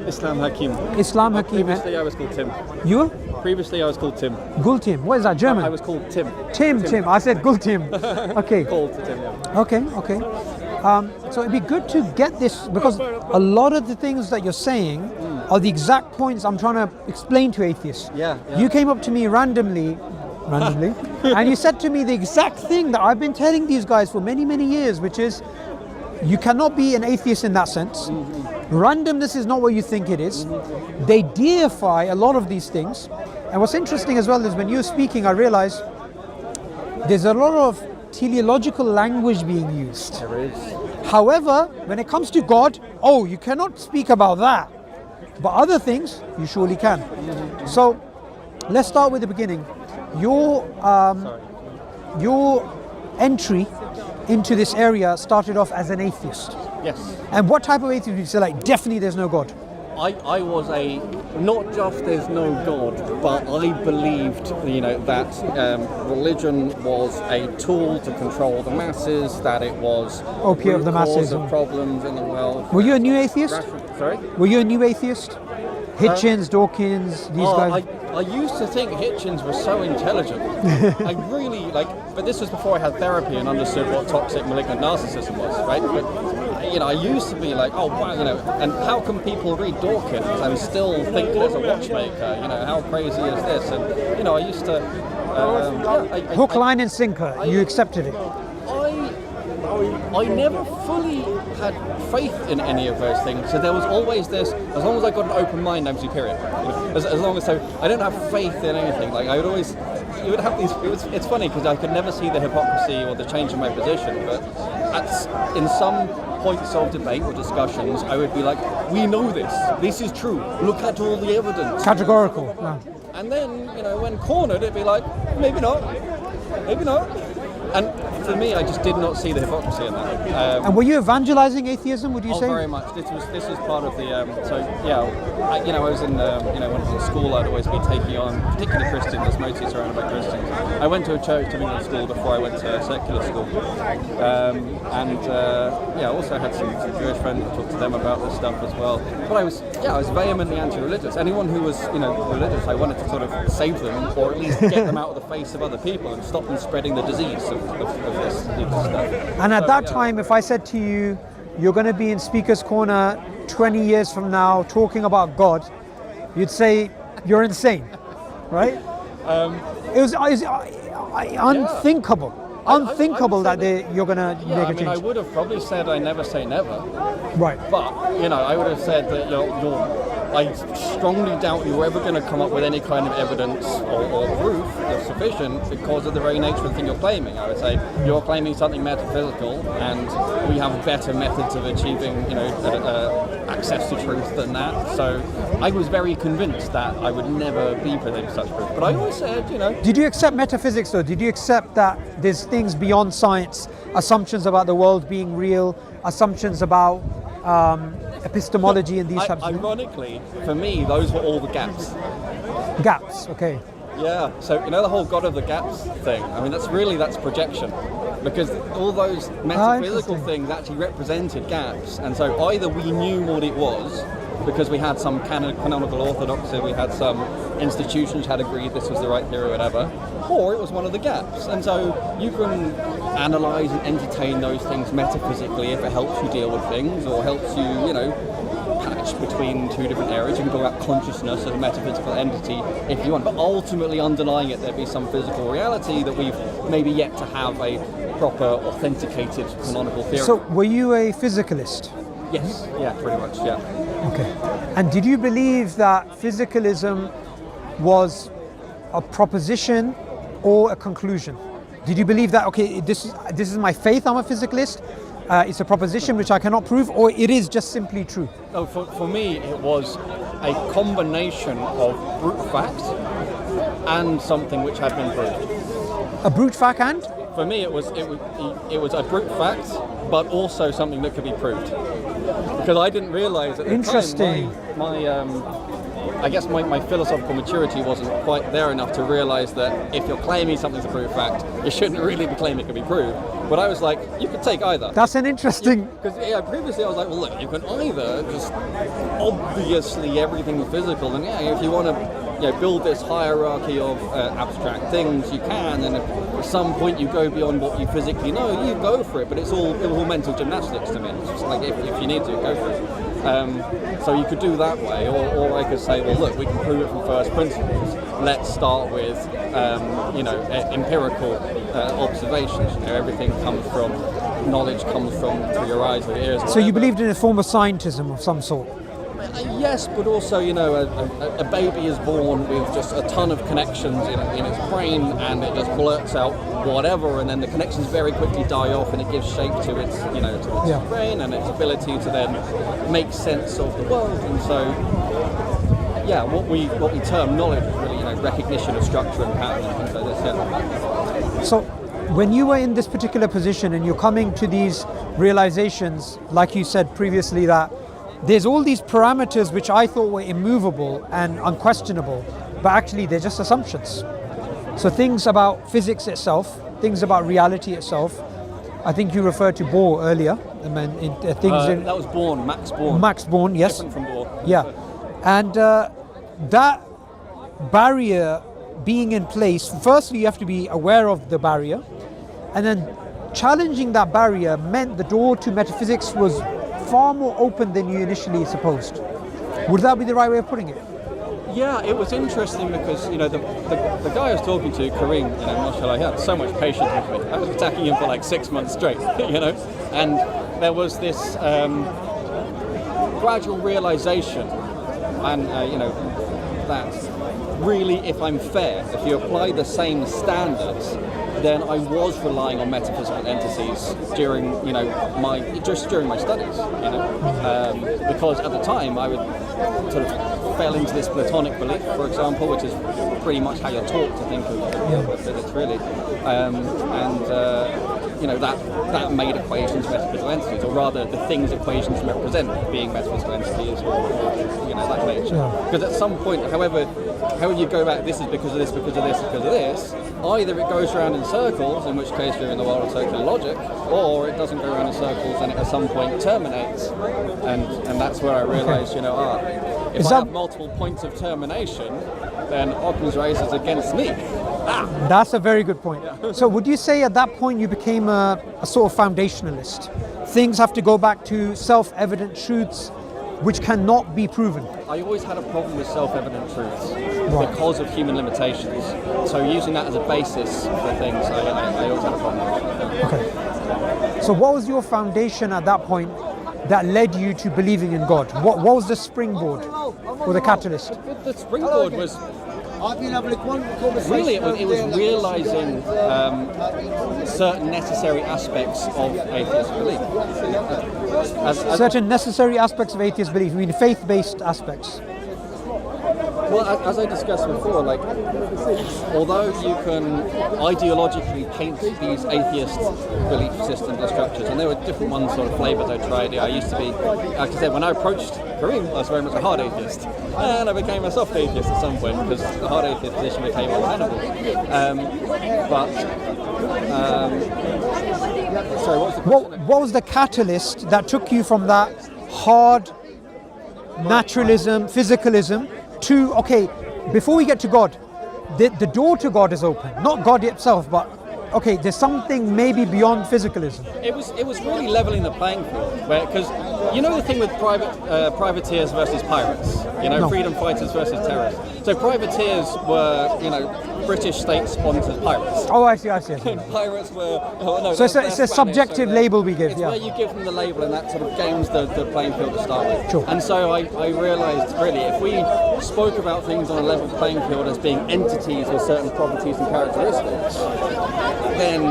Islam Hakim. Islam Hakim. Previously, I was called Tim. You were? Previously, I was called Tim. Gultim. What is that, German? I was called Tim. Tim. I said Gultim. Okay. Called to Tim, yeah. Okay. So it'd be good to get this, because a lot of the things that you're saying are the exact points I'm trying to explain to atheists. Yeah. You came up to me randomly, and you said to me the exact thing that I've been telling these guys for many, many years, which is you cannot be an atheist in that sense. Randomness is not what you think it is. They deify a lot of these things. And what's interesting as well is when you were speaking, I realized there's a lot of teleological language being used. There is. However, when it comes to God, you cannot speak about that. But other things, you surely can. So let's start with the beginning. Your entry into this area started off as an atheist. Yes. And what type of atheist would you say, like, definitely there's no God? I was not just there's no God, but I believed, that religion was a tool to control the masses, that it was opiate of the masses, of problems in the world. Were you a new atheist? Sorry? Were you a new atheist? Hitchens, Dawkins, these guys? I used to think Hitchens was so intelligent. I really, but this was before I had therapy and understood what toxic malignant narcissism was, right? But, I used to be like, oh, wow, and how can people read Dawkins and still think there's a watchmaker? How crazy is this? And, I used to... Hook, line and sinker, you accepted it. I never fully had faith in any of those things, so there was always this, as long as I got an open mind, I'm superior. As long as I don't have faith in anything, I would always, you would have these, it's funny because I could never see the hypocrisy or the change in my position, but in some points of debate or discussions, I would be like, we know this is true, look at all the evidence. Categorical. No. And then, when cornered, it'd be like, maybe not. And for me, I just did not see the hypocrisy in that. And were you evangelizing atheism, would you say? Very much. This was part of the, I was in, when I was in school, I'd always be taking on, particularly Christians, as mostly surrounded by Christians. I went to a church to England school before I went to secular school. I also had some Jewish friends to talk to them about this stuff as well. But I was vehemently anti-religious. Anyone who was, religious, I wanted to sort of save them, or at least get them out of the face of other people and stop them spreading the disease of this stuff. And at that time, if I said to you, you're going to be in Speaker's Corner 20 years from now talking about God, you'd say you're insane, right? It was unthinkable. Unthinkable that you're going to make a change. I would have probably said I never say never. Right. But, I would have said that I strongly doubt you're ever going to come up with any kind of evidence or proof that's sufficient because of the very nature of the thing you're claiming. I would say you're claiming something metaphysical, and we have better methods of achieving, access to truth than that. So I was very convinced that I would never be presenting such proof. But I always said, Did you accept metaphysics though? Did you accept that there's things beyond science, assumptions about the world being real, assumptions about epistemology and these types of things? Ironically, for me, those were all the gaps. Gaps, okay. Yeah, so the whole God of the gaps thing, that's projection. Because all those metaphysical things actually represented gaps. And so either we knew what it was, because we had some canonical orthodoxy, we had some institutions had agreed this was the right theory or whatever, or it was one of the gaps. And so you can analyse and entertain those things metaphysically if it helps you deal with things, or helps you, patch between two different areas. You can talk about consciousness as a metaphysical entity if you want, but ultimately underlying it there'd be some physical reality that we've maybe yet to have a proper authenticated canonical theory. So were you a physicalist? Yes, yeah, pretty much, yeah. Okay. And did you believe that physicalism was a proposition or a conclusion? Did you believe that, okay, this is my faith, I'm a physicalist, it's a proposition which I cannot prove, or it is just simply true? No, for me, it was a combination of brute fact and something which had been proved. A brute fact and? For me, it was a brute fact, but also something that could be proved. Because I didn't realise at the time, I guess my philosophical maturity wasn't quite there enough to realise that if you're claiming something's a proved fact, you shouldn't really be claiming it can be proved. But I was like, you could take either. That's an interesting... Because previously I was like, well, look, you can either just obviously everything is physical, and if you want to build this hierarchy of abstract things, you can, and if at some point you go beyond what you physically know, you go for it, but it was all mental gymnastics to me. It's just like, if you need to, go for it. So you could do that way, or I could say, well, look, we can prove it from first principles. Let's start with, empirical observations. Everything comes from, knowledge comes from through your eyes or your ears. So you believed in a form of scientism of some sort? Yes, but also, a baby is born with just a ton of connections in its brain, and it just blurts out whatever, and then the connections very quickly die off, and it gives shape to its, brain and its ability to then make sense of the world. And so, what we term knowledge is really, recognition of structure and pattern and things like this. Yeah. So, when you were in this particular position and you're coming to these realizations, like you said previously, that there's all these parameters which I thought were immovable and unquestionable, but actually they're just assumptions. So things about physics itself, things about reality itself. I think you referred to Bohr earlier. That was Born, Max Born. Max Born, yes. Different from Bohr. Yeah, and that barrier being in place, firstly you have to be aware of the barrier, and then challenging that barrier meant the door to metaphysics was far more open than you initially supposed. Would that be the right way of putting it? Yeah, it was interesting because, the guy I was talking to, Kareem, mashallah, he had so much patience with me. I was attacking him for like 6 months straight, and there was this gradual realization, and, that really, if I'm fair, if you apply the same standards, then I was relying on metaphysical entities during my studies, because at the time I would sort of fell into this Platonic belief, for example, which is pretty much how you're taught to think of physics, really, that made equations metaphysical entities, or rather the things equations represent being metaphysical entities, or that nature. Because at some point, however you go back, this is because of this, because of this, because of this, either it goes around in circles, in which case you're in the world of circular logic, or it doesn't go around in circles and it at some point terminates. And that's where I realised, if I have multiple points of termination, then Occam's razor is against me. That's a very good point. Yeah. So would you say at that point you became a sort of foundationalist? Things have to go back to self-evident truths which cannot be proven. I always had a problem with self-evident truths because of human limitations. So using that as a basis for things, I always had a problem with it. Okay. So what was your foundation at that point that led you to believing in God? What was the springboard or the catalyst? The springboard was really, it was realising certain necessary aspects of atheist belief. Certain necessary aspects of atheist belief, you mean faith-based aspects? Well, as I discussed before, although you can ideologically paint these atheist belief systems or structures, and there were different ones, sort of flavours I tried. I used to be, like I said, when I approched Kareem, I was very much a hard atheist, and I became a soft atheist at some point because the hard atheist position became untenable. Sorry, what was the question? What was the catalyst that took you from that hard naturalism, physicalism, to, okay, before we get to God, the door to God is open. Not God itself, but okay, there's something maybe beyond physicalism. It was really leveling the playing field, because the thing with privateers versus pirates, No. Freedom fighters versus terrorists. So privateers were, British state-sponsored pirates. Oh, I see. And pirates were... so it's a subjective label we give, it's where you give them the label, and that sort of games the playing field to start with. Sure. And so I realised, really, if we spoke about things on a level playing field as being entities with certain properties and characteristics, then,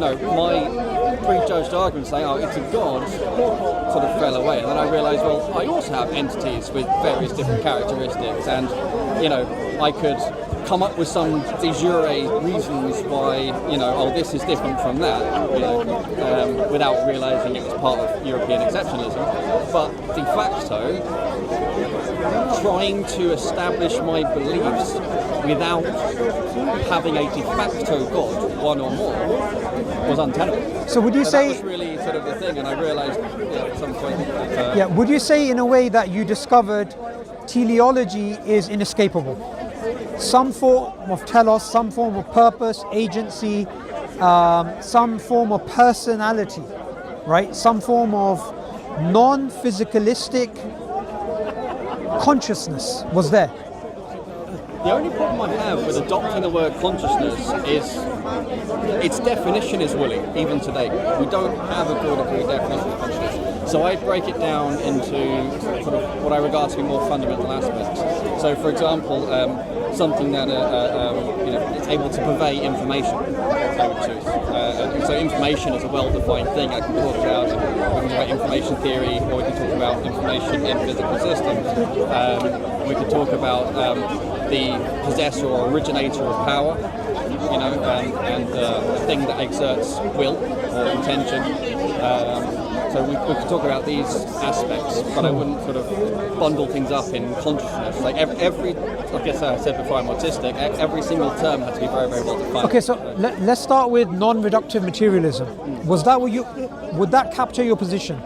my prejudged argument saying, it's a God, sort of fell away. And then I realised, well, I also have entities with various different characteristics, and, I could come up with some de jure reasons why, this is different from that, without realising it was part of European exceptionalism. But de facto, trying to establish my beliefs without having a de facto God, one or more, was untenable. So would you say... That was really sort of the thing, and I realised at some point that... Yeah, would you say in a way that you discovered teleology is inescapable? Some form of telos, some form of purpose, agency, some form of personality, right? Some form of non-physicalistic consciousness was there. The only problem I have with adopting the word consciousness is its definition is woolly, even today. We don't have a good agreed definition of consciousness. So I break it down into sort of what I regard to be more fundamental aspects. So, for example, something that it's able to purvey information, I would choose. So information is a well-defined thing. I can talk about information theory, or we can talk about information in physical systems. We could talk about the possessor or originator of power, and a thing that exerts will or intention. So we could talk about these aspects, but I wouldn't sort of bundle things up in consciousness. Like every I guess I said before, I'm autistic. Every single term has to be very, very well defined. Okay, so let's start with non-reductive materialism. Was that would that capture your position?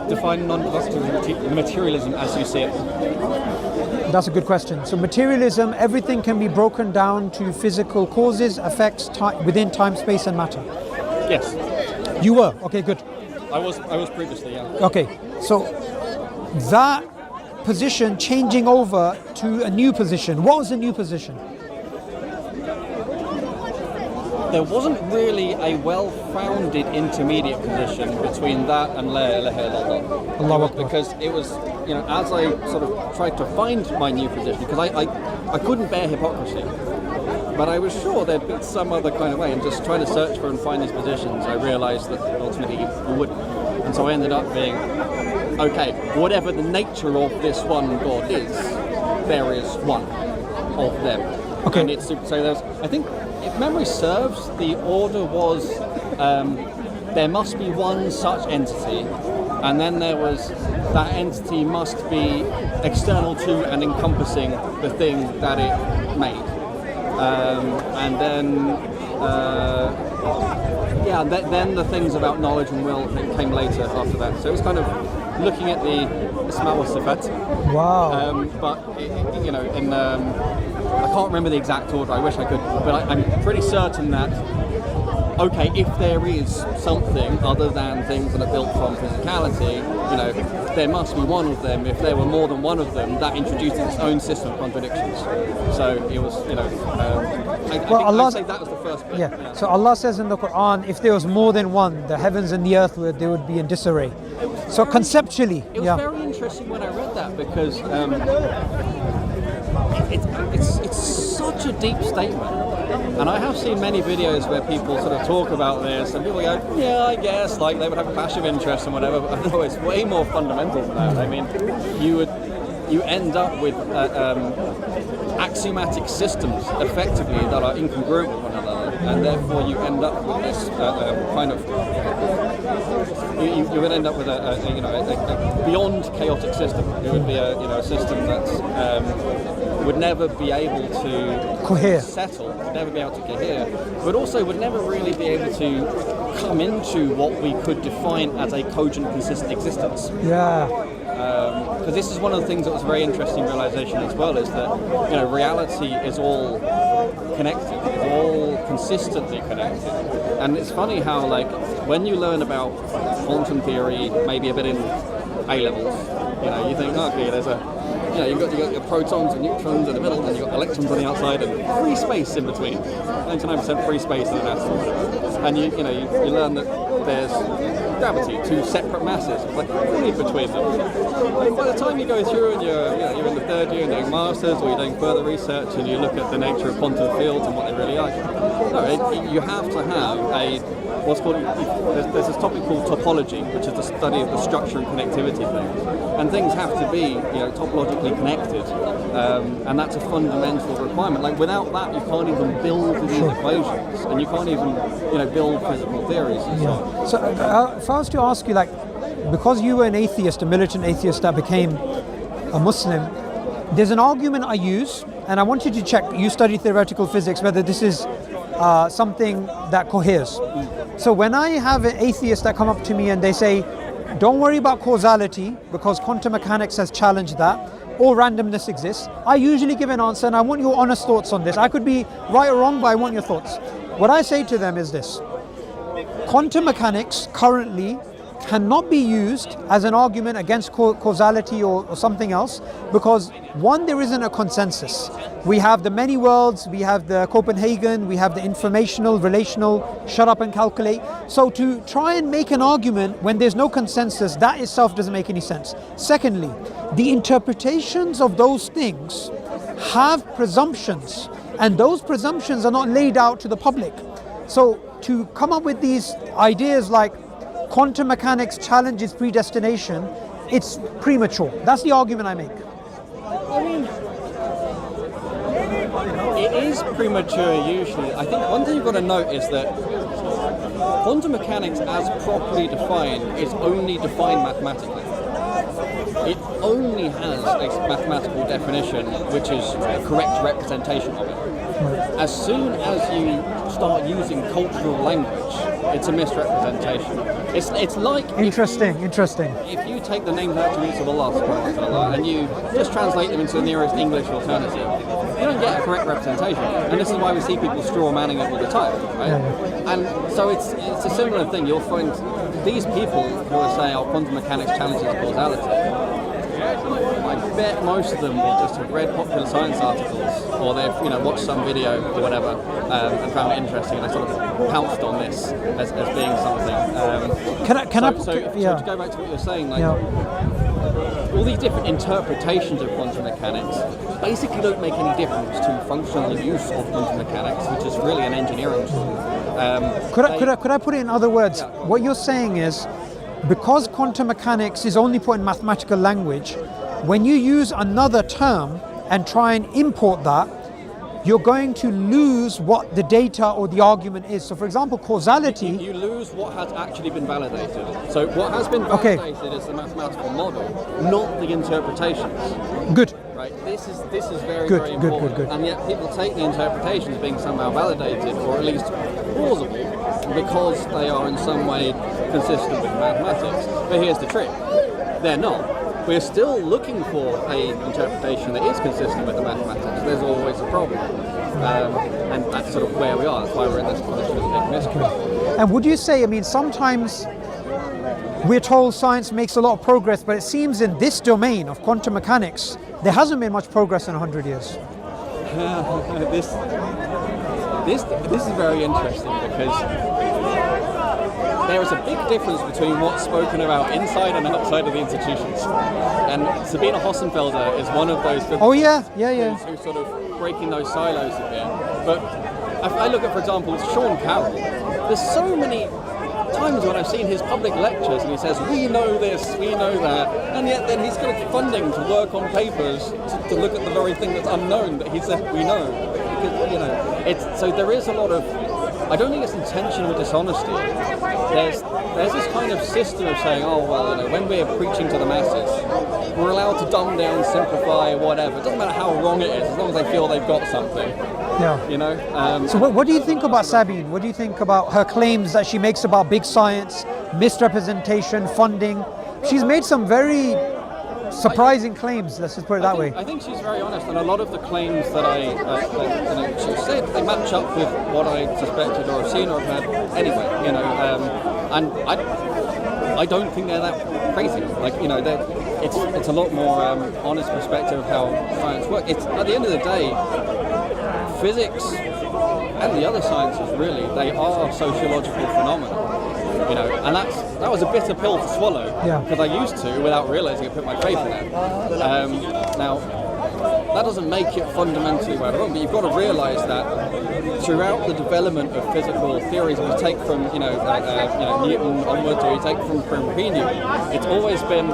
Define non-reductive materialism as you see it. That's a good question. So materialism, everything can be broken down to physical causes, effects within time, space, and matter. Yes. You were? Okay, good. I was previously, yeah. Okay, so that position changing over to a new position. What was the new position? There wasn't really a well-founded intermediate position between that and La ilaha illallah. Allahu Akbar. Because it was, as I sort of tried to find my new position, because I couldn't bear hypocrisy, but I was sure there'd be some other kind of way, and just trying to search for and find these positions, I realised that ultimately you wouldn't. And so I ended up being, okay, whatever the nature of this one God is, there is one of them. Okay. And so there's, I think, if memory serves, the order was there must be one such entity, and then there was that entity must be external to and encompassing the thing that it made. And then then the things about knowledge and will came later after that. So it was kind of looking at the Isma wa Sifat. Wow. But I can't remember the exact order. I wish I could, but I'm pretty certain that okay, if there is something other than things that are built from physicality, there must be one of them. If there were more than one of them, that introduces its own system of contradictions. So it was, I'd say that was the first bit. Yeah. So Allah says in the Quran, if there was more than one, the heavens and the earth they would be in disarray. So conceptually, it was very interesting when I read that, because it's such a deep statement. And I have seen many videos where people sort of talk about this, and people go, yeah, I guess, like they would have a passive interest and whatever, but I know it's way more fundamental than that. I mean, you end up with axiomatic systems, effectively, that are incongruent with one another, and therefore you end up with this kind of, you would end up with a beyond chaotic system. It would be a system that's would never be able to cohere, settle, would never be able to cohere, but also would never really be able to come into what we could define as a cogent, consistent existence. Yeah. Because this is one of the things that was a very interesting realization as well, is that reality is all connected, it's all consistently connected. And it's funny how, like, when you learn about quantum theory, maybe a bit in A levels, you think, okay, there's you've got your protons and neutrons in the middle, and you've got electrons on the outside, and free space in between. 99% free space in an atom. And you learn that there's gravity, two separate masses, like fluid between them. And by the time you go through and you're in the third year and doing masters, or you're doing further research, and you look at the nature of quantum fields and what they really are, you have to have what's called, there's this topic called topology, which is the study of the structure and connectivity of things. And things have to be, topologically connected, and that's a fundamental requirement. Like, without that, you can't even build these equations, and you can't even, build physical theories and so on. So, if I was to ask you, like, because you were an atheist, a militant atheist that became a Muslim, there's an argument I use, and I want you to check, you study theoretical physics, whether this is something that coheres. So when I have an atheist that come up to me and they say, don't worry about causality because quantum mechanics has challenged that, or randomness exists, I usually give an answer, and I want your honest thoughts on this. I could be right or wrong, but I want your thoughts. What I say to them is this: quantum mechanics currently cannot be used as an argument against causality or something else, because one, there isn't a consensus. We have the many worlds, we have the Copenhagen, we have the informational, relational, shut up and calculate. So to try and make an argument when there's no consensus, that itself doesn't make any sense. Secondly, the interpretations of those things have presumptions, and those presumptions are not laid out to the public. So to come up with these ideas like quantum mechanics challenges predestination, it's premature. That's the argument I make. I mean, it is premature usually. I think one thing you've got to note is that quantum mechanics as properly defined is only defined mathematically. It only has a mathematical definition which is a correct representation of it. As soon as you start using cultural language, it's a misrepresentation. It's like interesting. If you take the names and attributes of Allah subhanahu wa ta'ala and you just translate them into the nearest English alternative, you don't get a correct representation. And this is why we see people straw manning it all the time, right? Yeah. And so it's a similar thing. You'll find these people who are saying, oh, quantum mechanics challenges causality. I bet most of them will just have read popular science articles, or they've watched some video or whatever and found it interesting, and they sort of pounced on this as being something. So to go back to what you're saying, like all these different interpretations of quantum mechanics basically don't make any difference to functional use of quantum mechanics, which is really an engineering tool. Could I put it in other words? Yeah. What you're saying is, because quantum mechanics is only put in mathematical language, when you use another term and try and import that, you're going to lose what the data or the argument is. So for example, causality... You lose what has actually been validated. So what has been validated is the mathematical model, not the interpretations. Good. Right. This is very, very important. Good. And yet people take the interpretations being somehow validated, or at least plausible, because they are in some way consistent with mathematics. But here's the trick: they're not. We're still looking for an interpretation that is consistent with the mathematics. There's always a problem, and that's sort of where we are. That's why we're in this position of big mystery. And would you say, sometimes we're told science makes a lot of progress, but it seems in this domain of quantum mechanics, there hasn't been much progress in 100 years. This is very interesting because there is a big difference between what's spoken about inside and outside of the institutions. And Sabine Hossenfelder is one of those people who's sort of breaking those silos a bit. But I look at, for example, Sean Carroll. There's so many times when I've seen his public lectures and he says, we know this, we know that, and yet then he's got funding to work on papers to look at the very thing that's unknown that he said we know. Because, so there is a lot of, I don't think it's intentional dishonesty. There's this kind of system of saying, oh well, when we're preaching to the masses, we're allowed to dumb down, simplify, whatever. It doesn't matter how wrong it is, as long as they feel they've got something. Yeah. So what do you think about Sabine? What do you think about her claims that she makes about big science, misrepresentation, funding? She's made some very surprising claims, let's just put it that way. I think she's very honest, and a lot of the claims that she said, they match up with what I suspected or have seen or have heard anyway, and I don't think they're that crazy. It's a lot more honest perspective of how science works. It's, at the end of the day, physics and the other sciences, really, they are sociological phenomena. And that was a bitter pill to swallow, because I used to, without realising it, put my faith in it. Now, that doesn't make it fundamentally right or wrong, but you've got to realise that throughout the development of physical theories, we take from Newton onwards, or you take from pre-Newton, it's always been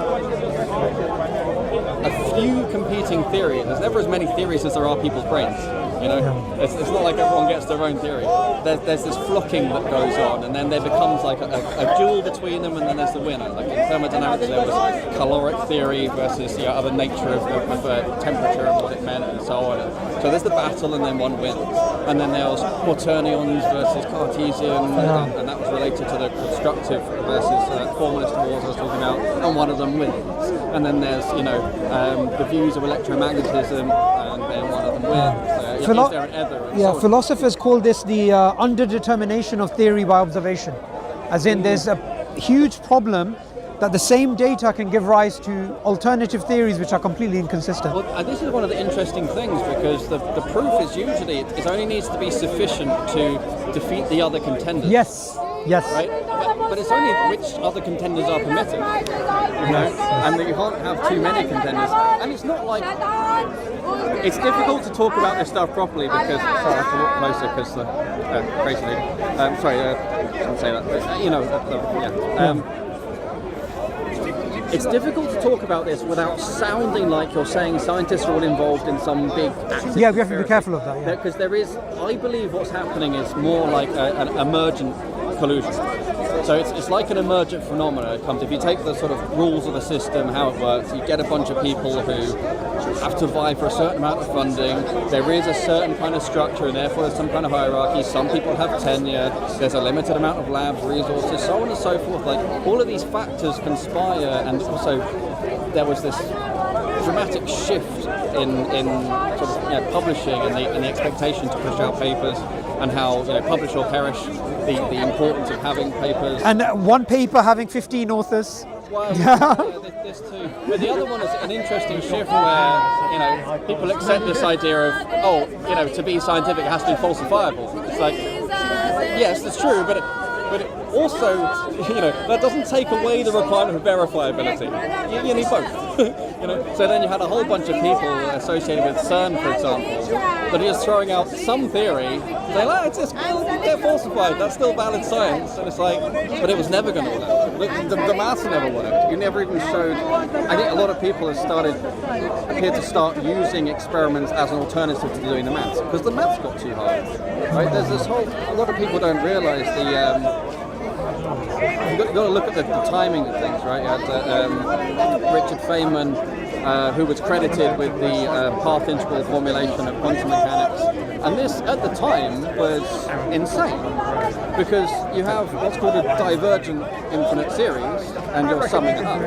a few competing theories. There's never as many theories as there are people's brains. You know, it's not like everyone gets their own theory. There's this flocking that goes on, and then there becomes like a duel between them, and then there's the winner. Like in thermodynamics, there was caloric theory versus the other nature of temperature and what it meant, and so on. So there's the battle, and then one wins. And then there was quaternions versus Cartesian, and that was related to the constructive versus formalist wars I was talking about, and one of them wins. And then there's, the views of electromagnetism, and then one of them wins. Is there an other? And so on. Philosophers call this the underdetermination of theory by observation. As in, there's a huge problem that the same data can give rise to alternative theories which are completely inconsistent. Well, this is one of the interesting things, because the proof is usually, it only needs to be sufficient to defeat the other contenders. Yes. Right? But it's only which other contenders are permitted. And that you can't have too many contenders. And it's not like... It's difficult to talk about this stuff properly because... Sorry, I have to walk closer because the crazy lady... I shouldn't say that. But, it's difficult to talk about this without sounding like you're saying scientists are all involved in some big active... Yeah, we have to be careful of that. Because there is... I believe what's happening is more like an emergent collusion. So it's like an emergent phenomenon. It comes if you take the sort of rules of the system, how it works. You get a bunch of people who have to vie for a certain amount of funding. There is a certain kind of structure, and therefore there's some kind of hierarchy. Some people have tenure. There's a limited amount of lab resources, so on and so forth. Like all of these factors conspire, and also there was this dramatic shift in sort of publishing and the expectation to push out papers, and how publish or perish, the importance of having papers. And one paper having 15 authors. Well, this too. But the other one is an interesting shift where people accept this idea of to be scientific it has to be falsifiable. It's like, yes, that's true, but it also, that doesn't take away the requirement of verifiability. You need both. So then you had a whole bunch of people associated with CERN, for example, that are just throwing out some theory, saying, it's just they're falsified, that's still valid science. And it's like, but it was never going to work. The maths never worked. You never even showed. I think a lot of people appeared to start using experiments as an alternative to doing the maths, because the maths got too hard. Right? There's this whole. A lot of people don't realise You've got to look at the timing of things, right? You had Richard Feynman, who was credited with the path integral formulation of quantum mechanics, and this at the time was insane, because you have what's called a divergent infinite series, and you're summing it up.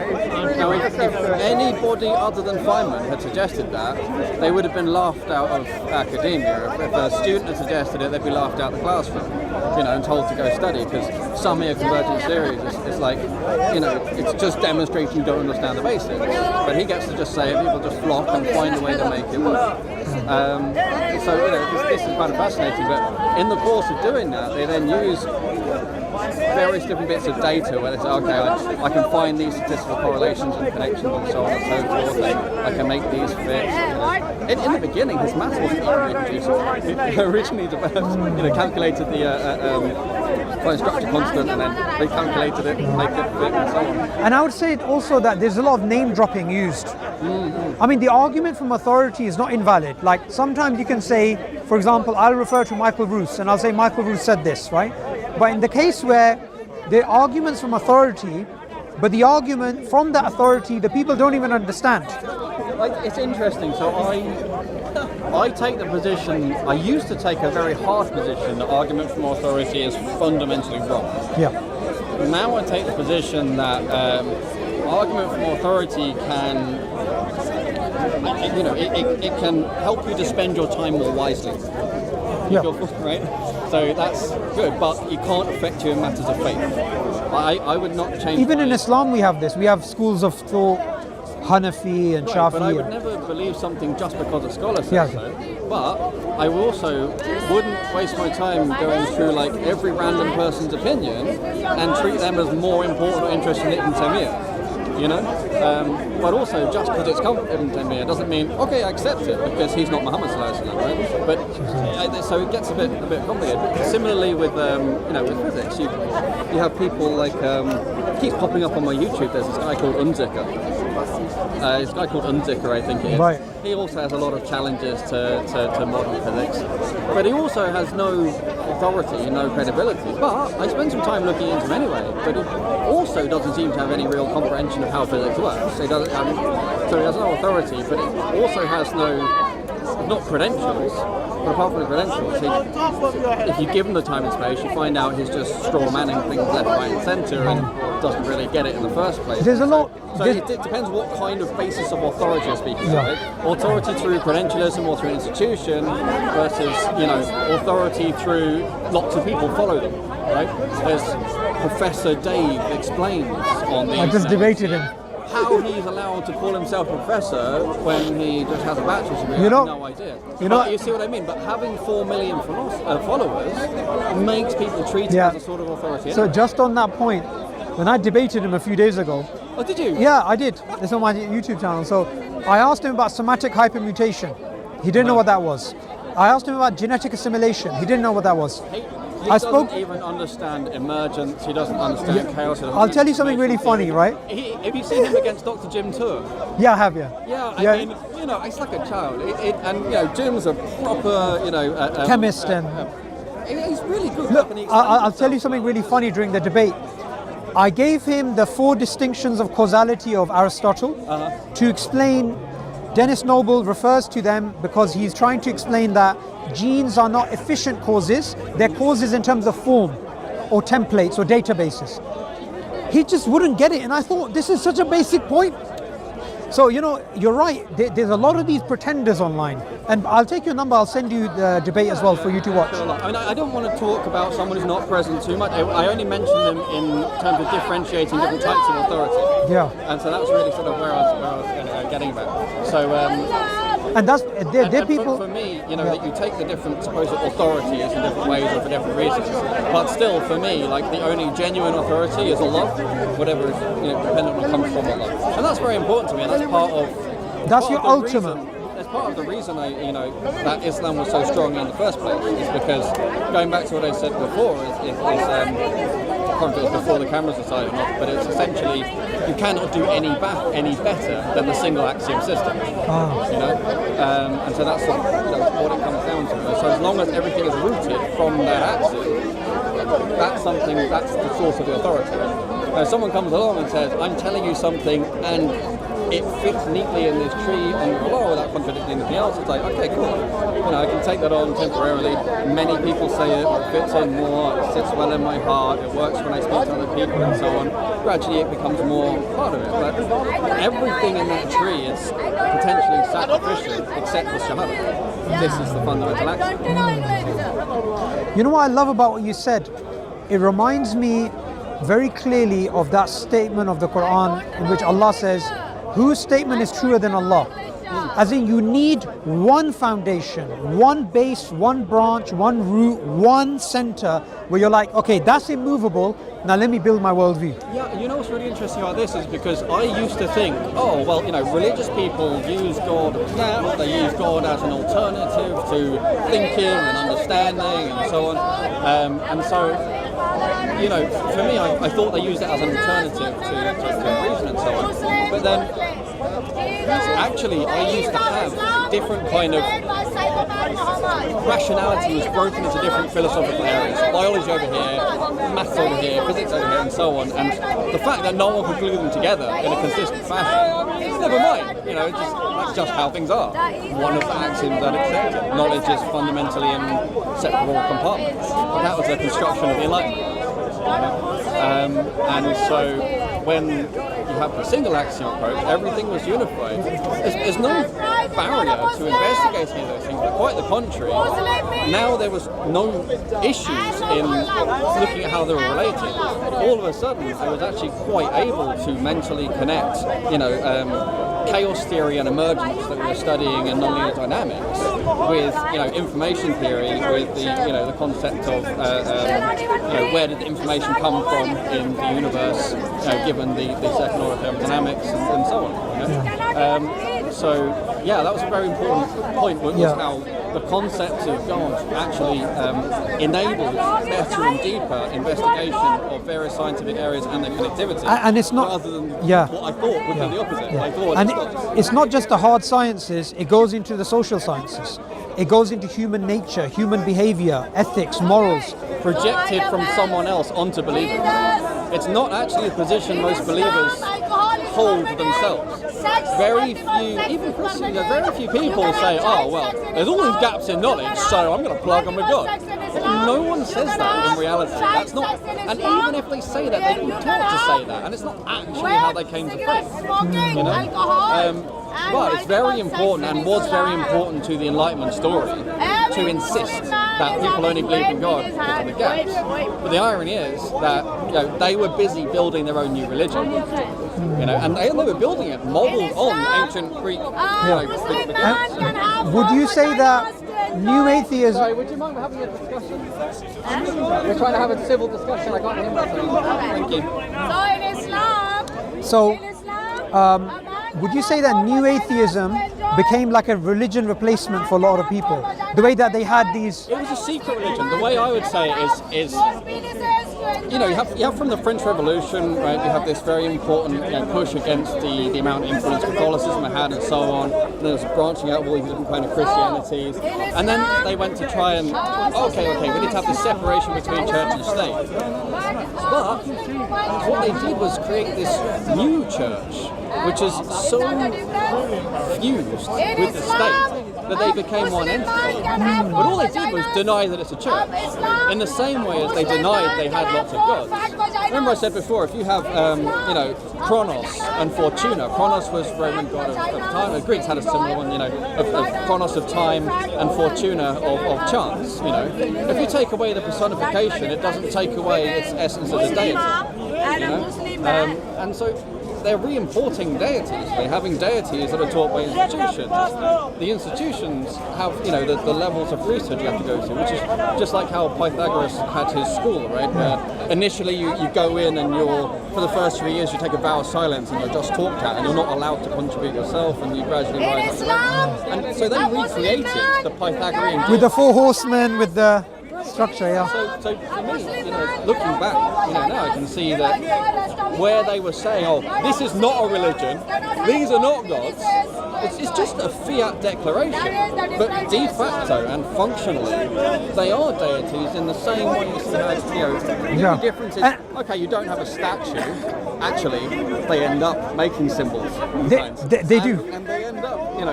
Now, if anybody other than Feynman had suggested that, they would have been laughed out of academia. If a student had suggested it, they'd be laughed out of the classroom, and told to go study, because summing a convergent series is like, it's just demonstrating you don't understand the basics. But he gets to just say it, people just flock and find a way to make it work. This is kind of fascinating, but in the course of doing that, they then use various different bits of data where they say, okay, I can find these statistical correlations and connections and so on and so forth, and I can make these fit. In the beginning, his maths wasn't even reproducible. He originally developed, calculated the point structure constant, and then recalculated it, make it fit, and so on. And I would say also that there's a lot of name dropping used. I mean, the argument from authority is not invalid. Like sometimes you can say, for example, I'll refer to Michael Bruce and I'll say Michael Bruce said this, right? But in the case where there are arguments from authority, but the argument from that authority, the people don't even understand. It's interesting. So I take the position, I used to take a very hard position that argument from authority is fundamentally wrong. Yeah. Now I take the position that argument from authority can, it can help you to spend your time more wisely. Yeah. Right? So that's good, but it can't affect you in matters of faith. I would not change. Even in Islam we have this. We have schools of thought, Hanafi and Shafi. But I would never believe something just because a scholar says so. But I also wouldn't waste my time going through like every random person's opinion and treat them as more important or interesting than Ibn Taymiyyah. But also just because it's come from Ibn Taymiyyah doesn't mean I accept it because he's not Muhammad sallallahu alaihi wasallam, right? But so it gets a bit complicated. But similarly with with physics, you have people like keeps popping up on my YouTube. There's this guy called Unzicker, It's a guy called Unzicker, I think it is. Right. He also has a lot of challenges to modern physics, but he also has no authority, no credibility. But I spent some time looking into him anyway. But he also doesn't seem to have any real comprehension of how physics works. So he doesn't. So he has no authority, but he also has not credentials. But apart from the credentials, if you give him the time and space, you find out he's just straw manning things left, right, and centre, and doesn't really get it in the first place. There's a lot. So it depends what kind of basis of authority you're speaking of. Right? Authority through credentialism or through institution versus, authority through lots of people follow them. Right? There's Professor Dave explains on the I just debated him. how he's allowed to call himself a professor when he just has a bachelor's degree. I have no idea. You see what I mean? But having 4 million followers makes people treat him as a sort of authority. So just on that point, when I debated him a few days ago. Oh, did you? Yeah, I did. It's on my YouTube channel. So I asked him about somatic hypermutation. He didn't know what that was. I asked him about genetic assimilation. He didn't know what that was. He doesn't even understand emergence. He doesn't understand chaos. I'll tell you something really funny, right? Have you seen him against Dr. Jim Tour? Yeah, I have, Yeah, I mean, it's like a child. Jim's a proper, chemist and... he's really good. Look, I'll tell you something really funny during the debate. I gave him the 4 distinctions of causality of Aristotle to explain. Dennis Noble refers to them because he's trying to explain that genes are not efficient causes, they're causes in terms of form or templates or databases. He just wouldn't get it, and I thought this is such a basic point. So, you're right, there's a lot of these pretenders online, and I'll take your number, I'll send you the debate as well for you to watch. I mean, I don't want to talk about someone who's not present too much. I only mention them in terms of differentiating different types of authority. Yeah. And so that was really sort of where I was getting about. So, and that's they're people. For me, that you take the different supposed authorities in different ways or for different reasons. But still, for me, like the only genuine authority is Allah, whatever dependent on comes from Allah, and that's very important to me. And that's part of. That's your ultimate. That's part of the reason that Islam was so strong in the first place is because going back to what I said before I can't remember if it was before the cameras decided or not, but it's essentially you cannot do any better than the single axiom system. And so that's what it comes down to. So as long as everything is rooted from that axiom, that's the source of the authority. Now, if someone comes along and says, "I'm telling you something," and it fits neatly in this tree under the law without contradicting anything else, it's like, okay, cool. I can take that on temporarily. Many people say it fits in more, it sits well in my heart, it works when I speak to other people and so on. Gradually it becomes more part of it. But everything in that tree is potentially sacrificial except the Shahada. This is the fundamental axiom. You know what I love about what you said? It reminds me very clearly of that statement of the Quran in which Allah says, whose statement is truer than Allah? As in, you need one foundation, one base, one branch, one root, one center where you're like, okay, that's immovable, now let me build my worldview. Yeah, what's really interesting about this is because I used to think, religious people use God as that, they use God as an alternative to thinking and understanding and so on. And so, for me, I thought they used it as an alternative to reason and so on. But then, actually, I used to have different kind of rationality was broken into different philosophical areas. Biology over here, maths over here, physics over here, and so on. And the fact that no one could glue them together in a consistent fashion, never mind. That's just how things are. One of the axioms that accepted. Knowledge is fundamentally in separable compartments. But that was the construction of the Enlightenment. And so when you have the single axiom approach, everything was unified. There's no barrier to investigating those things, but quite the contrary. Now there was no issues in looking at how they were related. All of a sudden, I was actually quite able to mentally connect, chaos theory and emergence that we were studying in nonlinear dynamics with, information theory, with the concept of, where did the information come from in the universe, given the second order thermodynamics and so on. So, that was a very important point, was how the concept of God actually enables better and deeper investigation of various scientific areas and their connectivity. And it's not, rather than what I thought would be the opposite. I thought and it's not just the hard sciences, it goes into the social sciences. It goes into human nature, human behavior, ethics, morals. Projected from someone else onto believers. It's not actually a position most believers hold themselves. Very few, even Christians, very few people say, oh, well, there's all these gaps in knowledge, so I'm going to plug them with God. But no one says that in reality. That's not, and even if they say that, they've been taught to say that, and it's not actually how they came to faith. You know? But it's very important, and was very important to the Enlightenment story, to insist that people only believe in God because of the gaps. But the irony is that they were busy building their own new religion, and they were building it modeled on ancient Greek. Would you say that new atheism? Sorry, would you mind having a discussion? We're trying to have a civil discussion. I can't hear myself. Thank you. So, would you say that new atheism became like a religion replacement for a lot of people? The way that they had these... It was a secret religion. The way I would say it is you have from the French Revolution, right, you have this very important push against the amount of influence Catholicism had and so on. And there's branching out of all these different kind of Christianities. And then they went to try and, okay, we need to have this separation between church and state. But what they did was create this new church, which is so fused with the state that they became one entity. But all they did was deny that it's a church, in the same way as they denied they had lots of gods. Remember I said before, if you have, Kronos and Fortuna. Kronos was Roman god of time. The Greeks had a similar one, of Kronos of time and Fortuna of chance. If you take away the personification, it doesn't take away its essence as a deity. And so they're re-importing deities. They're having deities that are taught by institutions. The institutions have, the levels of research you have to go to, which is just like how Pythagoras had his school, right? Where initially you go in and for the first 3 years, you take a vow of silence and you're just talked at, and you're not allowed to contribute yourself, and you gradually rise up. And so they recreated the Pythagorean with the four horsemen, with the structure, So for me, looking back, now I can see that where they were saying, oh, this is not a religion, these are not gods, it's just a fiat declaration. But de facto and functionally, they are deities in the same way as you had, the difference is, okay, you don't have a statue, actually, they end up making symbols. They do. And they end up, you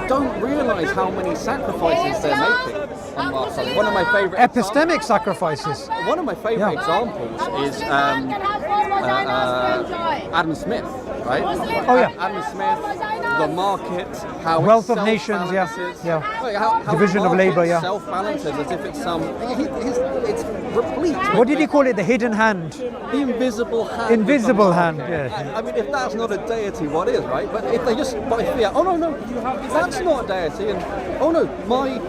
don't realise how many sacrifices they're making. One of my favourite epistemic sacrifices. One of my favourite examples is Adam Smith, right? Oh yeah. Adam Smith, the market, how wealth of nations, how division of labour, self-balances as if it's it's replete. What did he call it? The hidden hand. The invisible hand. Invisible hand. Yeah. I mean, if that's not a deity, what is, right? But if they just by fear, oh no, that's not a deity, and oh no, my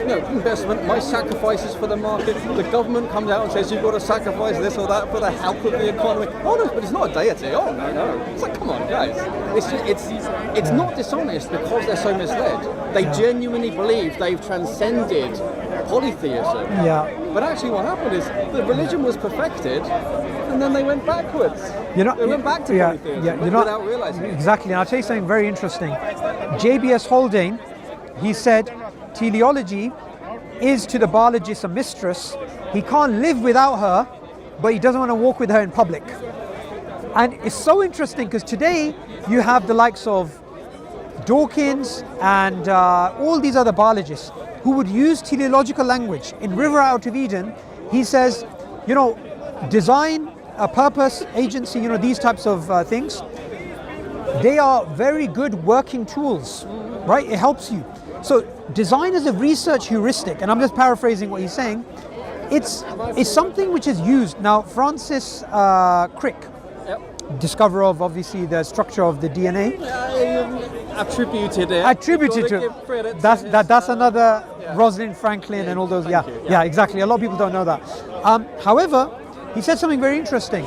investment, my sacrifices for the market, the government comes out and says you've got to sacrifice this or that for the health of the economy. Oh no, but it's not a deity. Oh no. It's like, come on, guys. It's not dishonest because they're so misled. They genuinely believe they've transcended polytheism. Yeah. But actually what happened is the religion was perfected and then they went backwards. They went back to polytheism without realizing it. Exactly. And I'll tell you something very interesting. JBS Haldane, he said, teleology is to the biologist a mistress. He can't live without her, but he doesn't want to walk with her in public. And it's so interesting because today you have the likes of Dawkins and all these other biologists who would use teleological language. In River Out of Eden, he says, design, a purpose, agency, these types of things, they are very good working tools, right? It helps you. So design is a research heuristic, and I'm just paraphrasing what he's saying. It's something which is used. Now, Francis Crick, discoverer of obviously the structure of the DNA. Attributed to. That's another Rosalind Franklin and all those. Yeah, exactly. A lot of people don't know that. However, he said something very interesting.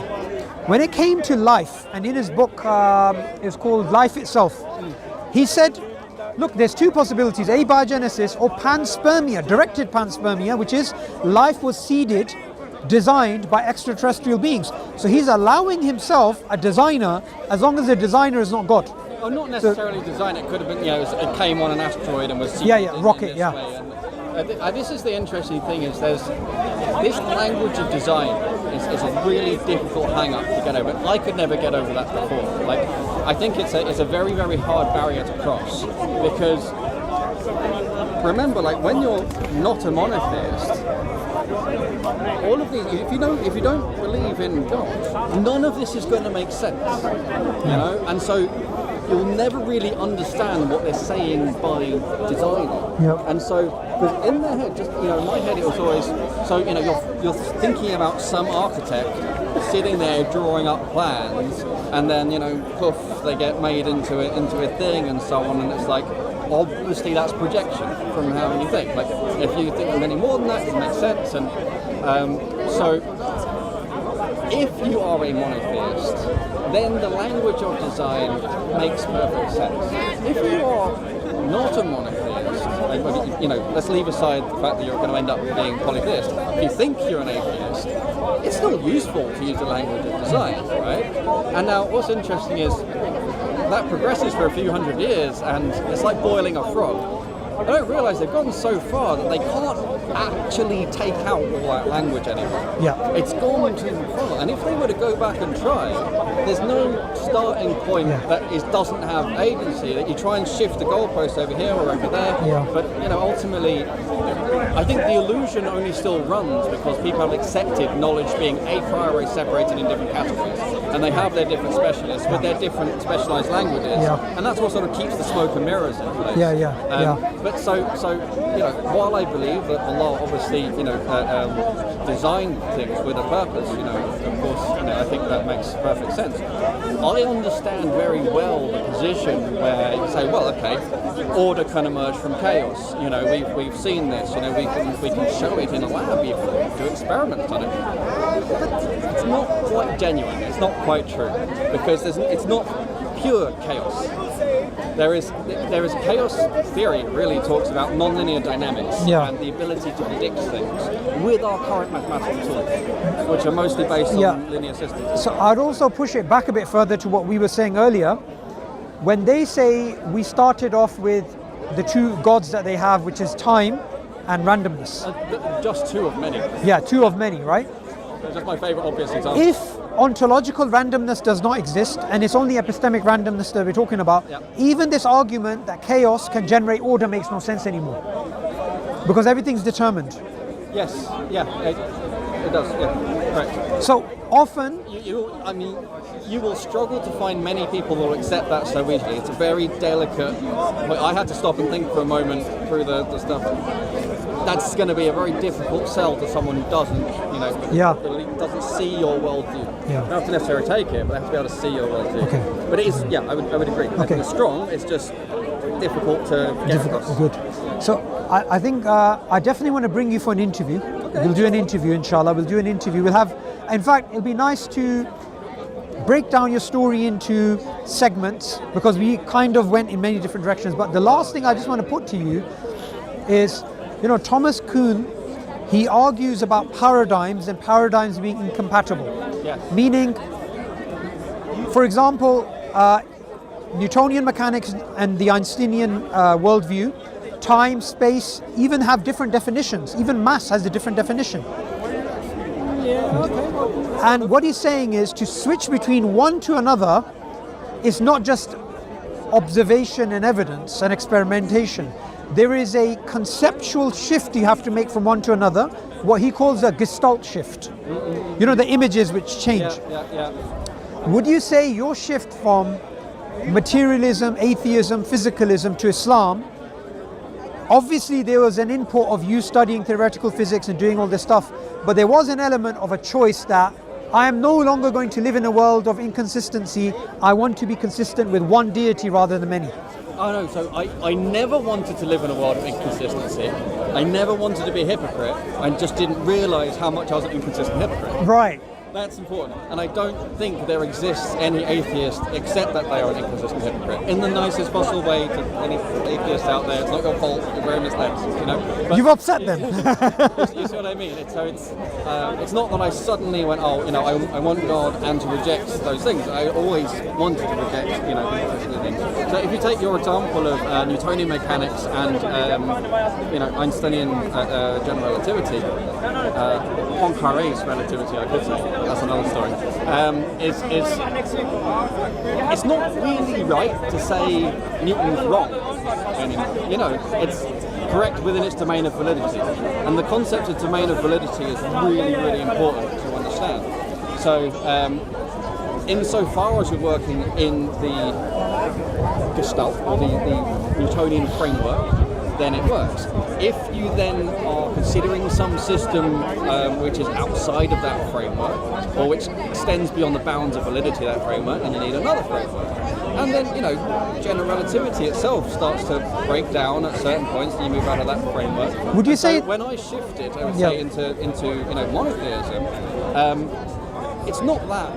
When it came to life, and in his book, it's called Life Itself, he said, look, there's two possibilities, abiogenesis or panspermia, directed panspermia, which is life was seeded, designed by extraterrestrial beings. So he's allowing himself a designer as long as the designer is not God. Oh, not necessarily design. It could have been, it came on an asteroid and was rocket, in this way. And this is the interesting thing: is there's this language of design is a really difficult hang-up to get over. I could never get over that before. Like, I think it's a very, very hard barrier to cross, because remember, like, when you're not a monotheist, all of these, if you don't believe in God, none of this is going to make sense, and so you'll never really understand what they're saying by design. Yep. And so, because in their head, just in my head, it was always so. You're thinking about some architect sitting there drawing up plans, and then poof, they get made into a thing, and so on. And it's like, obviously that's projection from how you think. Like, if you think of any more than that, it doesn't make sense. And so, if you are a monotheist, then the language of design makes perfect sense. If you are not a monotheist, let's leave aside the fact that you're going to end up being polytheist. If you think you're an atheist, it's still useful to use the language of design, right? And now, what's interesting is that progresses for a few hundred years, and it's like boiling a frog. I don't realise they've gotten so far that they can't actually take out all that language anymore. Yeah. It's gone too far. And if they were to go back and try, there's no starting point that doesn't have agency, that you try and shift the goalpost over here or over there. Yeah. But, ultimately, I think the illusion only still runs because people have accepted knowledge being a priori separated in different categories. And they have their different specialists with their different specialised languages. Yeah. And that's what sort of keeps the smoke and mirrors in place. But so while I believe that Allah obviously, designed things with a purpose, of course, I think that makes perfect sense. I understand very well the position where you say, well, okay, order can emerge from chaos. We've seen this. We can show it in a lab, even do experiments on it. But it's not quite genuine. It's not quite true, because it's not pure chaos. There is chaos theory really talks about nonlinear dynamics and the ability to predict things with our current mathematical tools, which are mostly based on linear systems. So I'd also push it back a bit further to what we were saying earlier. When they say we started off with the two gods that they have, which is time and randomness. Just two of many. Yeah, two of many, right? That's just my favourite obvious example. If ontological randomness does not exist, and it's only epistemic randomness that we're talking about, even this argument that chaos can generate order makes no sense anymore, because everything's determined. Yes, it does, correct. So often you will struggle to find many people who will accept that so easily. It's a very delicate. I had to stop and think for a moment through the stuff. That's going to be a very difficult sell to someone who doesn't, doesn't see your worldview. Yeah. They don't have to necessarily take it, but they have to be able to see your worldview. Okay. But it is, I would agree. I think it's strong. It's just difficult to get across. Good. So I think I definitely want to bring you for an interview. Okay. We'll do an interview, inshallah. We'll do an interview. We'll have, in fact, it'll be nice to break down your story into segments, because we kind of went in many different directions. But the last thing I just want to put to you is, Thomas Kuhn, he argues about paradigms and paradigms being incompatible. Yes. Meaning, for example, Newtonian mechanics and the Einsteinian worldview, time, space, even have different definitions. Even mass has a different definition. And what he's saying is, to switch between one to another is not just observation and evidence and experimentation. There is a conceptual shift you have to make from one to another, what he calls a gestalt shift. The images which change. Would you say your shift from materialism, atheism, physicalism to Islam, obviously there was an input of you studying theoretical physics and doing all this stuff, but there was an element of a choice that I am no longer going to live in a world of inconsistency. I want to be consistent with one deity rather than many. Oh no, so I never wanted to live in a world of inconsistency. I never wanted to be a hypocrite. I just didn't realise how much I was an inconsistent hypocrite. Right. That's important. And I don't think there exists any atheist except that they are an inconsistent hypocrite. In the nicest possible way to any atheist out there. It's not your fault. You're very misled. But you've upset them. you see what I mean? It's not that I suddenly went, I want God and to reject those things. I always wanted to reject, these things. So if you take your example of Newtonian mechanics and, Einsteinian general relativity, Poincaré's relativity, I could say. That's another story. It's not really right to say Newton's wrong anymore. It's correct within its domain of validity. And the concept of domain of validity is really, really important to understand. So, insofar as you're working in the Gestalt, or the Newtonian framework, then it works. If you then are considering some system which is outside of that framework, or which extends beyond the bounds of validity of that framework, then you need another framework. And then, general relativity itself starts to break down at certain points, and you move out of that framework. Would you say... when I shifted, I would say, into monotheism, it's not that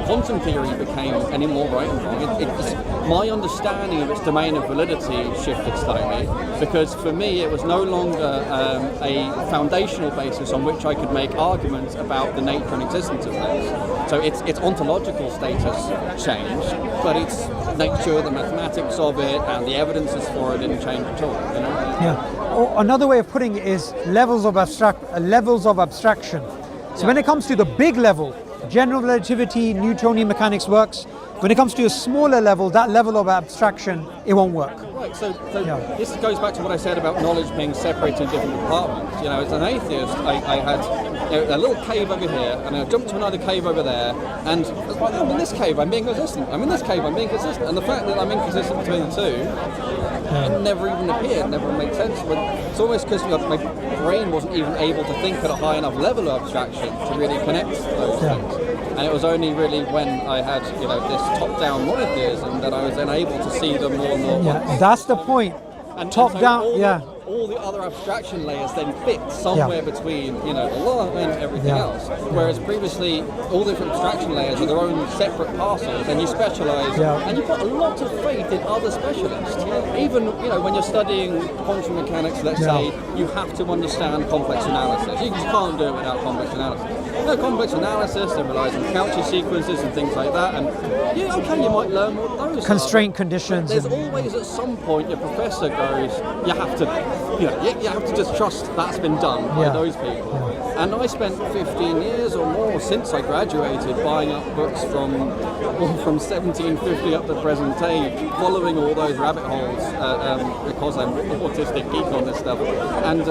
quantum theory became any more right and wrong. My understanding of its domain of validity shifted slightly, because for me it was no longer a foundational basis on which I could make arguments about the nature and existence of things. So its ontological status changed, but its nature, the mathematics of it, and the evidences for it didn't change at all. Yeah. Or another way of putting it is levels of abstraction. So when it comes to the big level, general relativity, Newtonian mechanics works. When it comes to a smaller level, that level of abstraction, it won't work. Right, so this goes back to what I said about knowledge being separated in different compartments. As an atheist, I had a little cave over here, and I jumped to another cave over there, and I'm in this cave, I'm being consistent. I'm in this cave, I'm being consistent. And the fact that I'm inconsistent between the two, it never even appeared, never made sense. But it's almost because my brain wasn't even able to think at a high enough level of abstraction to really connect those things. And it was only really when I had, this top-down monotheism that I was then able to see them more and more. Yeah, that's the point. And Top-down, all the other abstraction layers then fit somewhere between, Allah and everything else. Whereas previously, all the different abstraction layers are their own separate parcels, and you specialize, and you've got a lot of faith in other specialists. Even, when you're studying quantum mechanics, let's say, you have to understand complex analysis. You just can't do it without complex analysis. Complex analysis, it relies on Cauchy sequences and things like that, and you might learn what those constraint conditions. There's always at some point your professor goes, you have to just trust that's been done by those people. And I spent 15 years or more since I graduated buying up books from 1750 up to present day, following all those rabbit holes because I'm an autistic geek on this stuff. And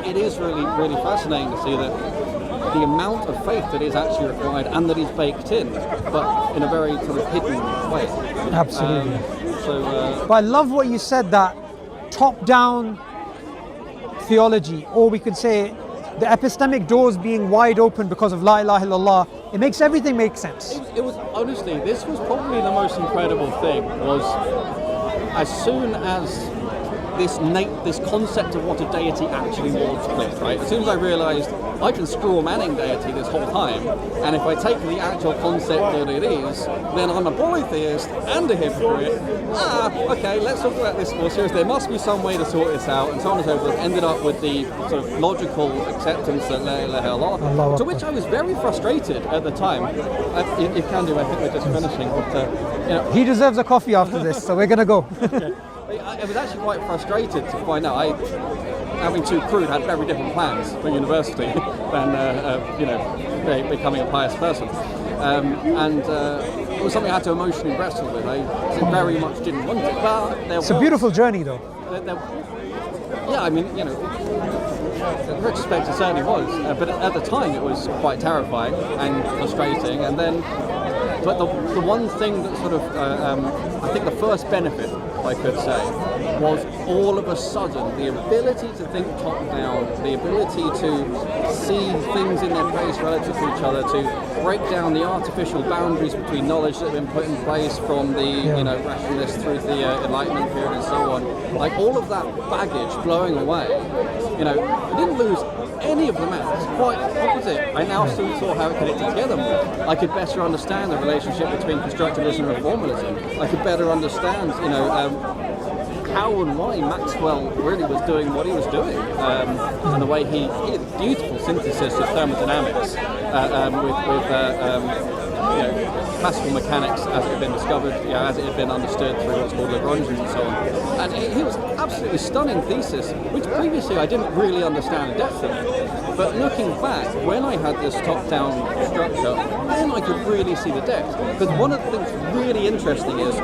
it is really, really fascinating to see that the amount of faith that is actually required and that is baked in, but in a very sort of hidden way. Absolutely. But I love what you said, that top-down theology, or we could say the epistemic doors being wide open because of La ilaha illallah. It makes everything make sense. It was honestly, this was probably the most incredible thing, was as soon as this concept of what a deity actually was clicked, right? As soon as I realised I can straw manning deity this whole time, and if I take the actual concept that it is, then I'm a polytheist and a hypocrite. Okay, let's talk about this more seriously. There must be some way to sort this out, and so on and so forth. Ended up with the sort of logical acceptance that La ilaha illallah, to which I was very frustrated at the time. You can do, I think we're just finishing. But, he deserves a coffee after this, so we're going to go. I was actually quite frustrated to find out having two crude had very different plans for university than becoming a pious person, and it was something I had to emotionally wrestle with. I very much didn't want it, but it's a beautiful journey, though. In retrospect, it certainly was, but at the time it was quite terrifying and frustrating. And then, but the one thing that sort of I think the first benefit, I could say, was all of a sudden the ability to think top down, the ability to see things in their place relative to each other, to break down the artificial boundaries between knowledge that have been put in place from the rationalists through the Enlightenment period and so on. Like all of that baggage blowing away, I didn't lose any of them out. It's quite opposite. I now saw how it connected together more. I could better understand the relationship between constructivism and formalism. I could better understand, how and why Maxwell really was doing what he was doing, and the way he did a beautiful synthesis of thermodynamics with classical mechanics as it had been discovered, as it had been understood through what's called Lagrangians and so on. And he was absolutely stunning thesis, which previously I didn't really understand the depth of it. But looking back, when I had this top-down structure, then I could really see the depth. Because one of the things really interesting is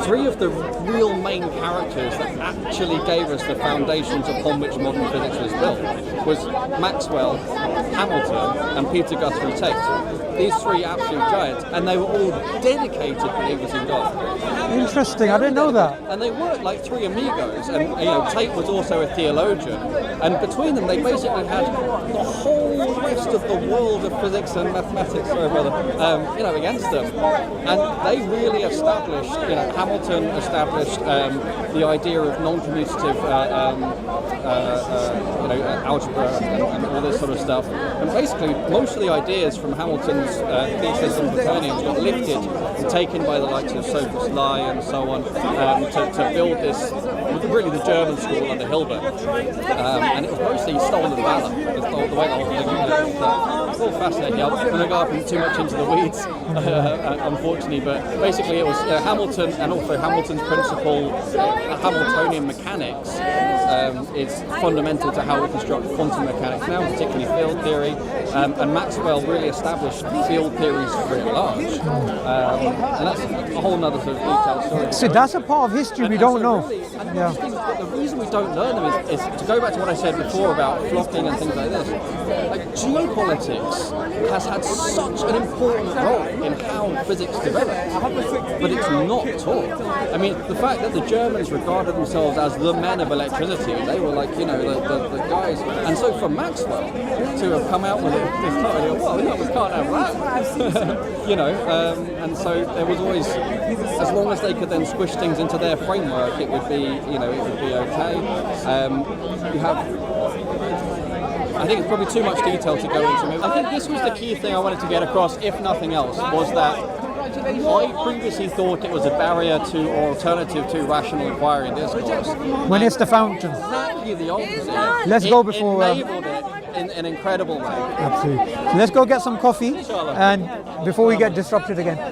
three of the real main characters that actually gave us the foundations upon which modern physics was built was Maxwell, Hamilton, and Peter Guthrie Tate. These three absolute giants, and they were all dedicated believers in God. Interesting, I didn't know that. And they worked like three amigos, and Tate was also a theologian, and between them they basically had the whole rest of the world of physics and mathematics, against them. And they really established, Hamilton established the idea of non-commutative algebra and all this sort of stuff. And basically, most of the ideas from Hamilton's thesis and Copernicus got lifted and taken by the likes of Sophus Lie and so on to build this, really the German school under Hilbert. And it was mostly stolen valor, the way the whole thing it's all fascinating. I'm not going to go up too much into the weeds, unfortunately, but basically it was Hamilton, and also Hamilton's principle, Hamiltonian mechanics, is fundamental to how we construct quantum mechanics now, particularly field theory, and Maxwell really established field theories writ large, and that's a whole other sort of detailed story. So that's a part of history we don't know. The reason we don't learn them is to go back to what I said before about flocking and things like this. Like geopolitics has had such an important role in how physics developed, but it's not taught. I mean, the fact that the Germans regarded themselves as the men of electricity, they were like, the guys. And so for Maxwell to have come out with this title, well, we can't have that. And so there was always, as long as they could then squish things into their framework, it would be, okay. You have. I think it's probably too much detail to go into. I think this was the key thing I wanted to get across, if nothing else, was that I previously thought it was a barrier to or alternative to rational inquiry and discourse. When it's the fountain. Exactly the opposite. Let's go before... It enabled it in an incredible way. Absolutely. Let's go get some coffee, and before we get disrupted again.